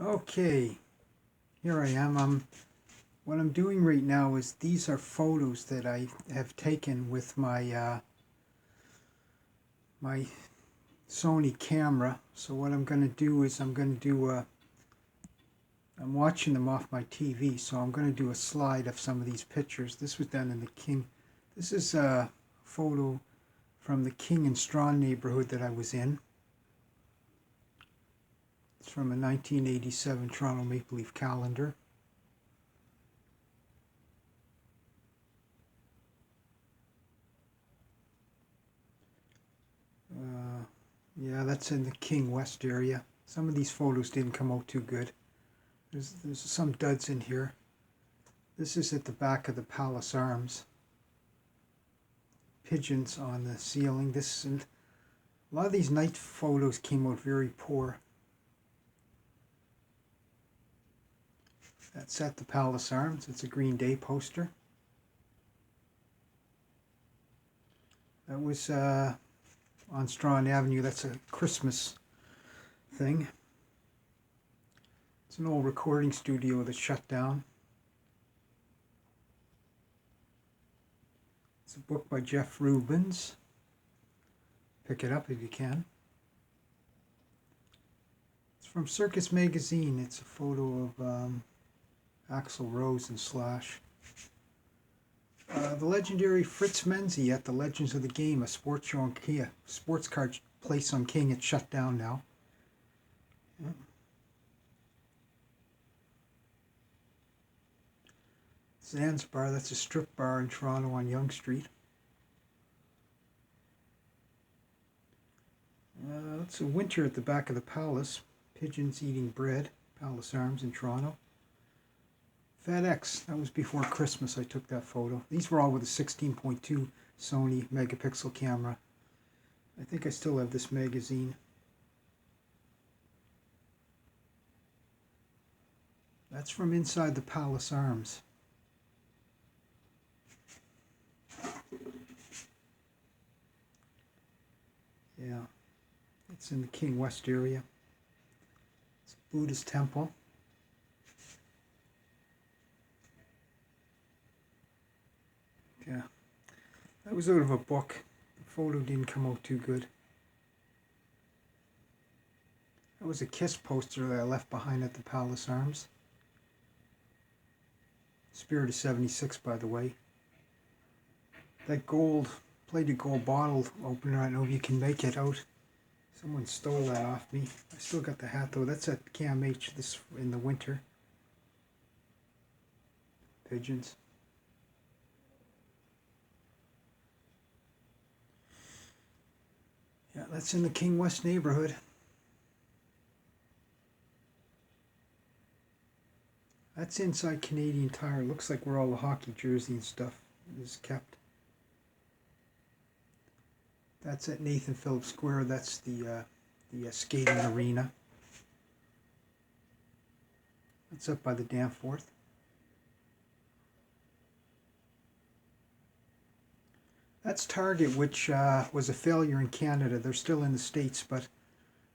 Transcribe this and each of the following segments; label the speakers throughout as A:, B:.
A: Okay, here I am. What I'm doing right now is these are photos that I have taken with my Sony camera. So what I'm going to do is I'm watching them off my TV, so I'm going to do a slide of some of these pictures. This was done in the King. This is a photo from the King and Strawn neighborhood that I was in. It's from a 1987 Toronto Maple Leaf calendar. Yeah, that's in the King West area. Some of these photos didn't come out too good. There's some duds in here. This is at the back of the Palace Arms. Pigeons on the ceiling. A lot of these night photos came out very poor. That's at the Palace Arms. It's a Green Day poster. That was on Strawn Avenue. That's a Christmas thing. It's an old recording studio that's shut down. It's a book by Jeff Rubens. Pick it up if you can. It's from Circus Magazine. It's a photo of Axl Rose and Slash. The legendary Fritz Menzie at the Legends of the Game, a sports show on King, sports card place on King. It's shut down now. Yeah. Zanzibar, that's a strip bar in Toronto on Yonge Street. It's a winter at the back of the Palace. Pigeons eating bread. Palace Arms in Toronto. FedEx, that was before Christmas I took that photo. These were all with a 16.2 Sony megapixel camera. I think I still have this magazine. That's from inside the Palace Arms. Yeah, it's in the King West area. It's a Buddhist temple. Yeah, that was out of a book. The photo didn't come out too good. That was a Kiss poster that I left behind at the Palace Arms. Spirit of 76, by the way. That plated gold bottle opener, I don't know if you can make it out. Someone stole that off me. I still got the hat though. That's at KMH this in the winter. Pigeons. Yeah, that's in the King West neighborhood. That's inside Canadian Tire. Looks like where all the hockey jersey and stuff is kept. That's at Nathan Phillips Square. That's the skating arena. That's up by the Danforth. That's Target, which was a failure in Canada. They're still in the States, but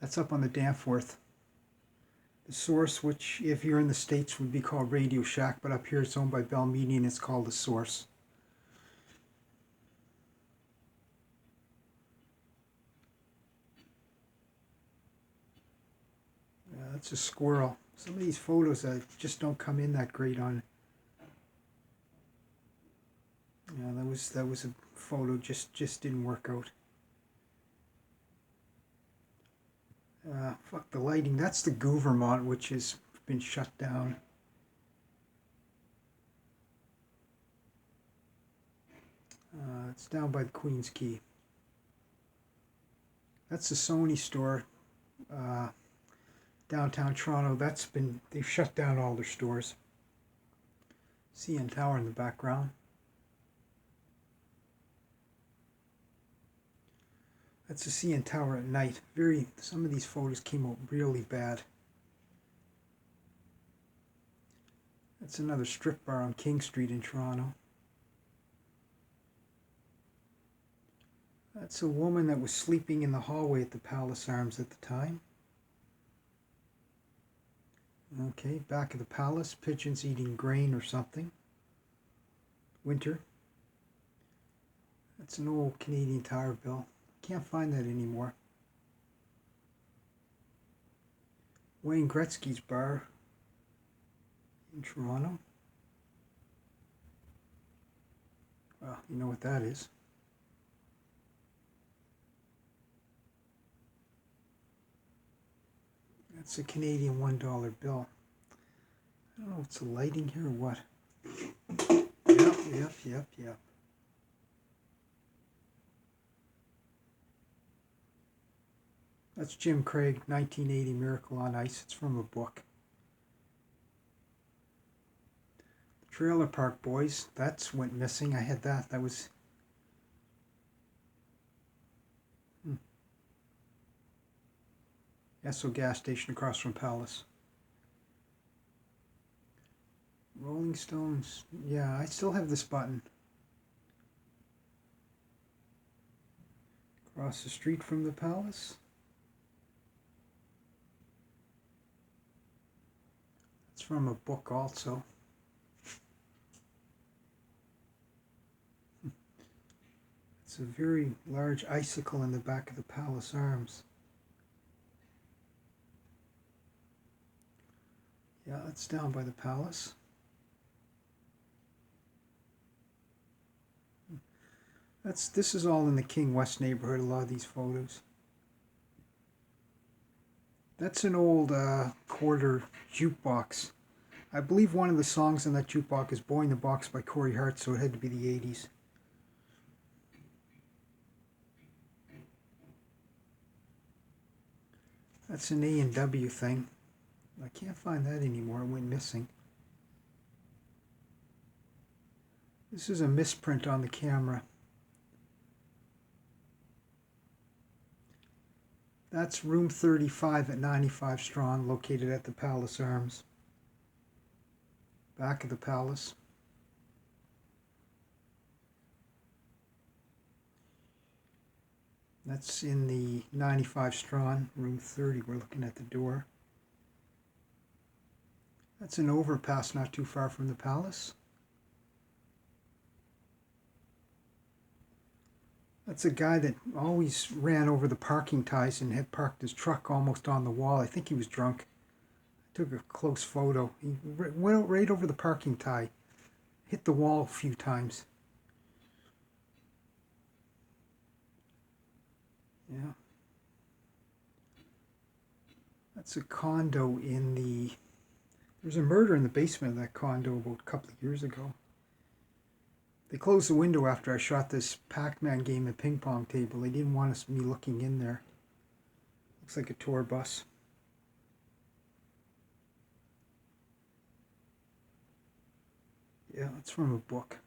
A: that's up on the Danforth. The Source, which if you're in the States would be called Radio Shack, but up here it's owned by Bell Media and it's called The Source. That's a squirrel. Some of these photos just don't come in that great on. Yeah, that was a photo just didn't work out. Fuck the lighting. That's the Gouvermont, which has been shut down. It's down by the Queen's Quay. That's the Sony store, downtown Toronto. They've shut down all their stores. CN Tower in the background. That's the CN Tower at night. Some of these photos came out really bad. That's another strip bar on King Street in Toronto. That's a woman that was sleeping in the hallway at the Palace Arms at the time. Okay, back of the palace. Pigeons eating grain or something. Winter. That's an old Canadian Tire bill. Can't find that anymore. Wayne Gretzky's bar in Toronto. Well, you know what that is. That's a Canadian $1 bill. I don't know if it's the lighting here or what. Yep. That's Jim Craig, 1980 Miracle on Ice. It's from a book. Trailer Park Boys. That's went missing. I had that. That was... Esso gas station across from Palace. Rolling Stones. Yeah, I still have this button. Across the street from the Palace. It's from a book also. It's a very large icicle in the back of the Palace Arms. Yeah, that's down by the Palace. This is all in the King West neighborhood, a lot of these photos. That's an old quarter jukebox. I believe one of the songs on that jukebox is Boy in the Box by Corey Hart, so it had to be the 80s. That's an A&W thing. I can't find that anymore. It went missing. This is a misprint on the camera. That's room 35 at 95 Strong, located at the Palace Arms. Back of the Palace. That's in the 95 Strong, room 30. We're looking at the door. That's an overpass not too far from the Palace. That's a guy that always ran over the parking ties and had parked his truck almost on the wall. I think he was drunk. I took a close photo. He went right over the parking tie, hit the wall a few times. Yeah. That's a condo in the... There was a murder in the basement of that condo about a couple of years ago. They closed the window after I shot this Pac-Man game at ping pong table. They didn't want me looking in there. Looks like a tour bus. Yeah, it's from a book.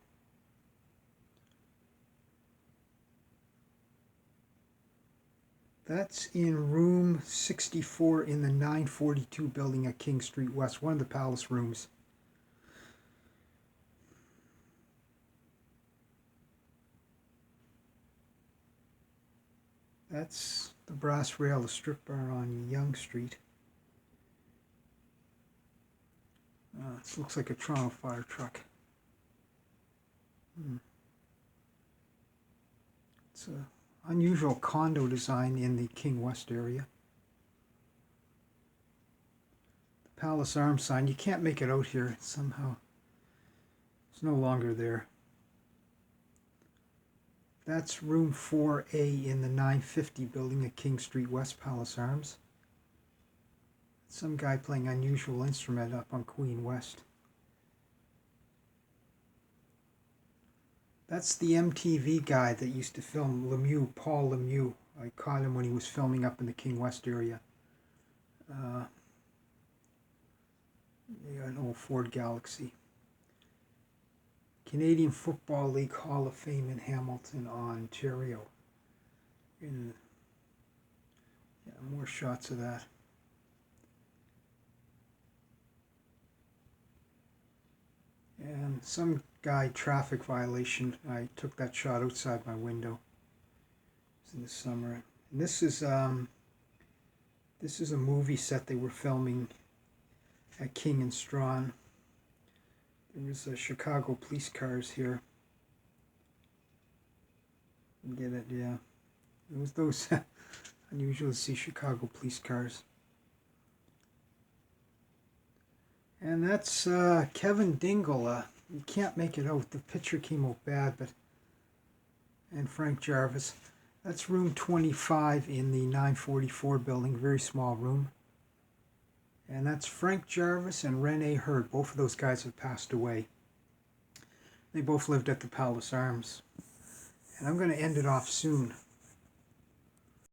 A: That's in room 64 in the 942 building at King Street West, one of the Palace rooms. That's the Brass Rail, the strip bar on Yonge Street. This looks like a Toronto fire truck. It's an unusual condo design in the King West area. The Palace Arms sign, you can't make it out here somehow. It's no longer there. That's room 4A in the 950 building at King Street West, Palace Arms. Some guy playing unusual instrument up on Queen West. That's the MTV guy that used to film Lemieux, Paul Lemieux. I caught him when he was filming up in the King West area. Yeah, an old Ford Galaxy. Canadian Football League Hall of Fame in Hamilton, Ontario. Yeah, more shots of that. And some guy traffic violation. I took that shot outside my window. It's in the summer. And this is a movie set they were filming at King and Strawn. There was Chicago police cars here. Get it? Yeah. It was those unusual to see Chicago police cars. And that's Kevin Dingle. You can't make it out. The picture came out bad, but and Frank Jarvis. That's room 25 in the 944 building, very small room. And that's Frank Jarvis and Rene Hurd. Both of those guys have passed away. They both lived at the Palace Arms. And I'm going to end it off soon.